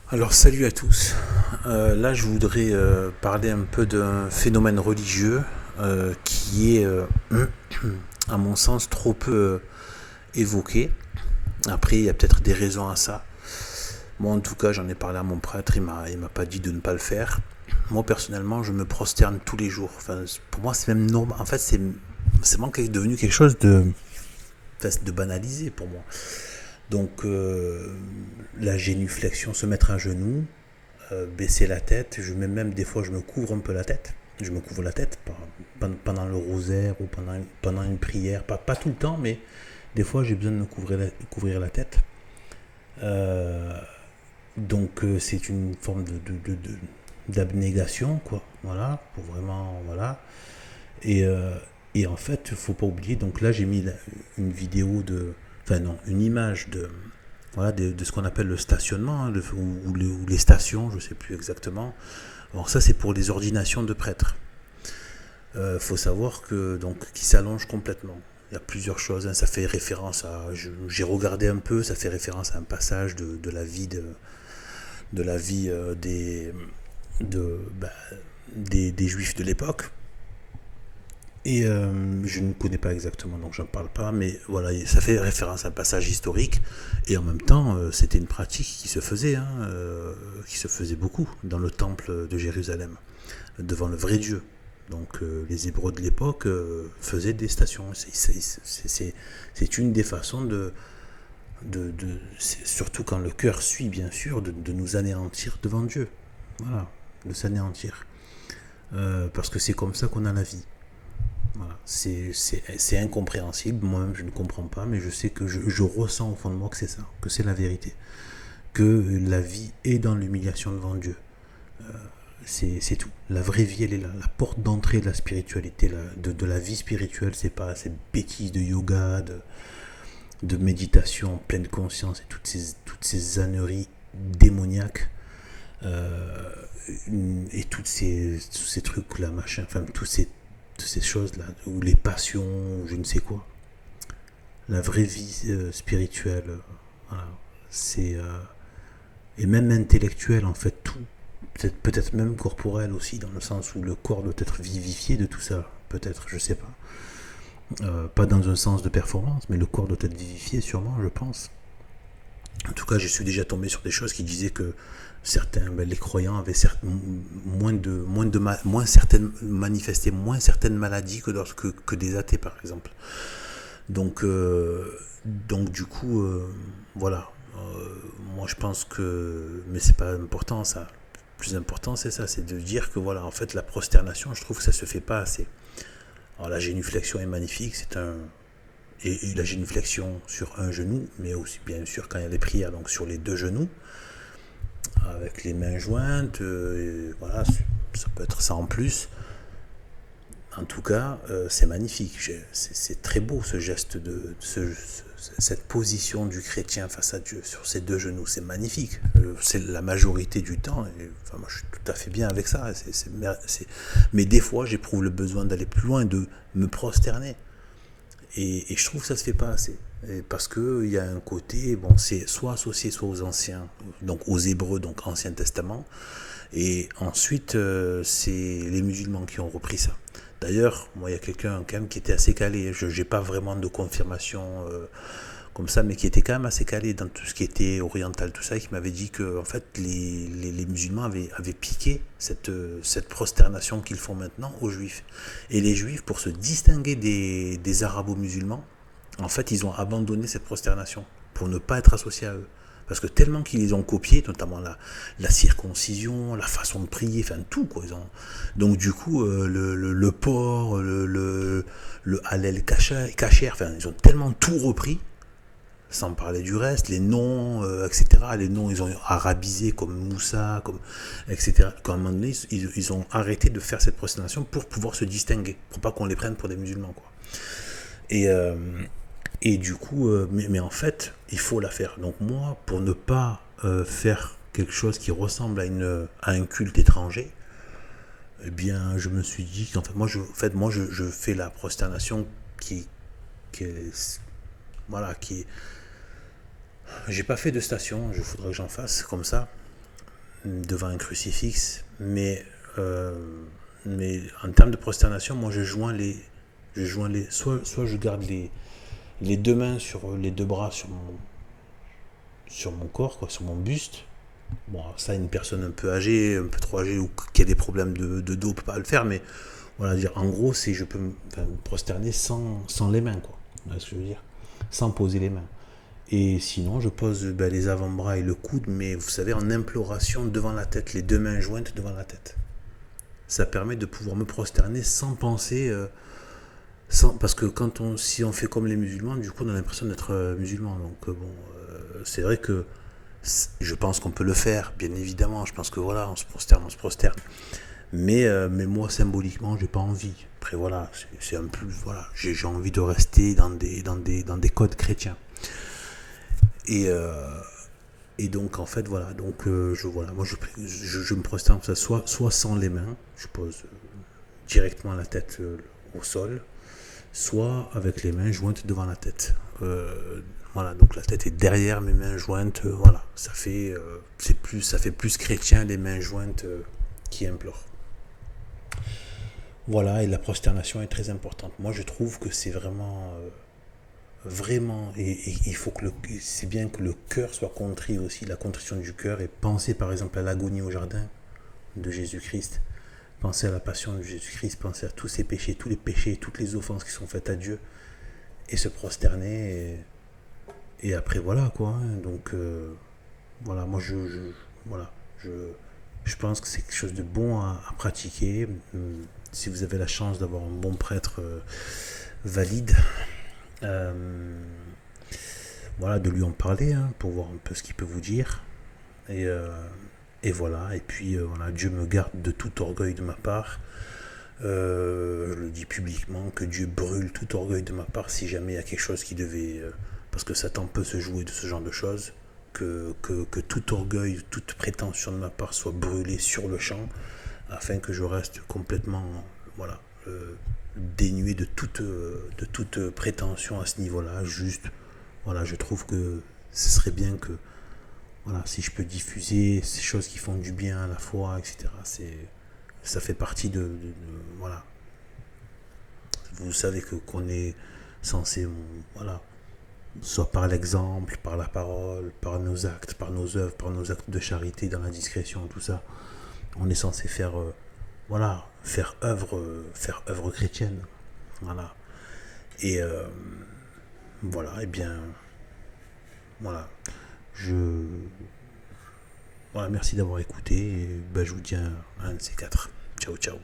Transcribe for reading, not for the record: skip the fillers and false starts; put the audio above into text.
Alors salut à tous. Là je voudrais parler un peu d'un phénomène religieux qui est à mon sens trop peu évoqué. Après il y a peut-être des raisons à ça. Moi en tout cas j'en ai parlé à mon prêtre, il m'a pas dit de ne pas le faire. Moi personnellement je me prosterne tous les jours. Enfin, pour moi c'est même normal. En fait c'est vraiment devenu quelque chose de banalisé pour moi. Donc la génuflexion, se mettre à genoux, baisser la tête. Même des fois, je me couvre un peu la tête. Je me couvre la tête pendant le rosaire ou pendant une prière. Pas tout le temps, mais des fois, j'ai besoin de me couvrir la tête. Euh, donc, c'est une forme d'abnégation, quoi. Voilà, pour vraiment. Voilà. Et, euh, et en fait, il ne faut pas oublier. Donc là, j'ai mis une vidéo de. Enfin, non, une image voilà, de ce qu'on appelle le stationnement, hein, ou les stations, je ne sais plus exactement. Alors ça, c'est pour les ordinations de prêtres. Faut savoir que donc qui s'allonge complètement. Il y a plusieurs choses, hein. Ça fait référence à, j'ai regardé un peu, ça fait référence à un passage de la vie de la vie de, bah, des juifs de l'époque. Et je ne connais pas exactement, donc j'en parle pas, mais voilà, ça fait référence à un passage historique, et en même temps, c'était une pratique qui se faisait, hein, qui se faisait beaucoup dans le temple de Jérusalem, devant le vrai Dieu. Donc les Hébreux de l'époque faisaient des stations. C'est une des façons surtout quand le cœur suit, bien sûr, de nous anéantir devant Dieu. Voilà, de s'anéantir. Parce que c'est comme ça qu'on a la vie. Voilà. C'est incompréhensible, moi-même je ne comprends pas, mais je sais que je ressens au fond de moi que c'est ça, que c'est la vérité. Que la vie est dans l'humiliation devant Dieu. C'est tout. La vraie vie, elle est là. La porte d'entrée de la spiritualité, de la vie spirituelle, c'est pas cette bêtise de yoga, de méditation en pleine conscience et toutes ces âneries démoniaques. Euh, et tous ces trucs là, machin, enfin, toutes ces choses là, ou les passions, ou je ne sais quoi. La vraie vie spirituelle, voilà, c'est. Et même intellectuelle, en fait, tout. Peut-être même corporel aussi, dans le sens où le corps doit être vivifié de tout ça. Peut-être, je sais pas. Pas dans un sens de performance, mais le corps doit être vivifié, sûrement, je pense. En tout cas, je suis déjà tombé sur des choses qui disaient que certains, les croyants avaient moins certaines manifesté moins certaines maladies que des athées, par exemple. Donc, du coup, voilà. Moi, je pense que, mais c'est pas important ça. Le plus important, c'est ça, c'est de dire que voilà, en fait, la prosternation, je trouve que ça se fait pas assez. Alors la génuflexion est magnifique, et la génuflexion sur un genou, mais aussi bien sûr quand il y a les prières, donc sur les deux genoux, avec les mains jointes, voilà, ça peut être ça en plus. En tout cas, c'est magnifique. C'est très beau ce geste cette position du chrétien face à Dieu sur ses deux genoux. C'est magnifique. C'est la majorité du temps. Et, enfin, moi, je suis tout à fait bien avec ça. Mais des fois, j'éprouve le besoin d'aller plus loin, de me prosterner. Et je trouve que ça se fait pas assez. Parce qu'il y a un côté, bon, c'est soit associé soit aux anciens, donc aux Hébreux, donc Ancien Testament, et ensuite c'est les musulmans qui ont repris ça. D'ailleurs, moi il y a quelqu'un quand même qui était assez calé, je n'ai pas vraiment de confirmation comme ça, mais qui était quand même assez calé dans tout ce qui était oriental, tout ça, et qui m'avait dit que en fait les musulmans avaient piqué cette prosternation qu'ils font maintenant aux juifs. Et les juifs, pour se distinguer des arabo-musulmans, en fait, ils ont abandonné cette prosternation pour ne pas être associés à eux. Parce que tellement qu'ils les ont copiés, notamment la circoncision, la façon de prier, enfin tout quoi. Donc du coup, le porc, le halal kasher, enfin ils ont tellement tout repris, sans parler du reste, les noms, etc. Les noms, ils ont arabisé comme Moussa, comme, etc. Qu'à un moment donné, ils ont arrêté de faire cette prosternation pour pouvoir se distinguer, pour pas qu'on les prenne pour des musulmans, quoi. Et, euh, et du coup, mais en fait, il faut la faire. Donc moi, pour ne pas faire quelque chose qui ressemble à un culte étranger, eh bien, je me suis dit qu'en fait, je fais la prosternation qui est, voilà, qui est. J'ai pas fait de station, il faudrait que j'en fasse comme ça. devant un crucifix, mais en termes de prosternation, moi soit je garde les deux mains sur les deux bras sur mon corps, quoi, sur mon buste. Bon, ça, une personne un peu âgée, un peu trop âgée ou qui a des problèmes de dos peut pas le faire, mais voilà, dire en gros, c'est je peux me prosterner sans les mains, quoi. Vous voyez ce que je veux dire, sans poser les mains. Et sinon, je pose les avant-bras et le coude, mais vous savez, en imploration devant la tête, les deux mains jointes devant la tête. Ça permet de pouvoir me prosterner sans penser, parce que si on fait comme les musulmans, du coup, on a l'impression d'être musulman. Donc bon, c'est vrai que je pense qu'on peut le faire, bien évidemment. Je pense que voilà, on se prosterne. Mais moi, symboliquement, j'ai pas envie. Après voilà, c'est un peu voilà, j'ai envie de rester dans des codes chrétiens. Et, et donc en fait voilà, donc moi je me prosterne ça, soit sans les mains, je pose directement la tête au sol, soit avec les mains jointes devant la tête. Voilà, donc la tête est derrière mes mains jointes, voilà, ça fait plus chrétien les mains jointes qui implorent. Voilà, et la prosternation est très importante. Moi je trouve que c'est vraiment, et il faut que c'est bien que le cœur soit contrit aussi, la contrition du cœur, et penser par exemple à l'agonie au jardin de Jésus-Christ, penser à la passion de Jésus-Christ, penser à tous ses péchés, tous les péchés, toutes les offenses qui sont faites à Dieu, et se prosterner, et après voilà quoi, hein. Donc voilà, moi voilà, je pense que c'est quelque chose de bon à pratiquer. Si vous avez la chance d'avoir un bon prêtre valide, euh, voilà, de lui en parler, hein, pour voir un peu ce qu'il peut vous dire. Et, euh, et voilà, et puis voilà, Dieu me garde de tout orgueil de ma part. Je le dis publiquement, que Dieu brûle tout orgueil de ma part si jamais il y a quelque chose qui devait... parce que Satan peut se jouer de ce genre de choses. Que tout orgueil, toute prétention de ma part soit brûlée sur le champ, afin que je reste complètement voilà, dénué de toute prétention à ce niveau-là. Juste, voilà, je trouve que ce serait bien que, voilà, si je peux diffuser ces choses qui font du bien à la foi, etc. Ça fait partie voilà. Vous savez qu'on est censé, voilà, soit par l'exemple, par la parole, par nos actes, par nos œuvres, par nos actes de charité, dans la discrétion, tout ça. On est censé voilà, faire œuvre chrétienne, voilà. Et voilà, et bien, voilà, voilà, merci d'avoir écouté. Et je vous dis à un de ces quatre. Ciao, ciao.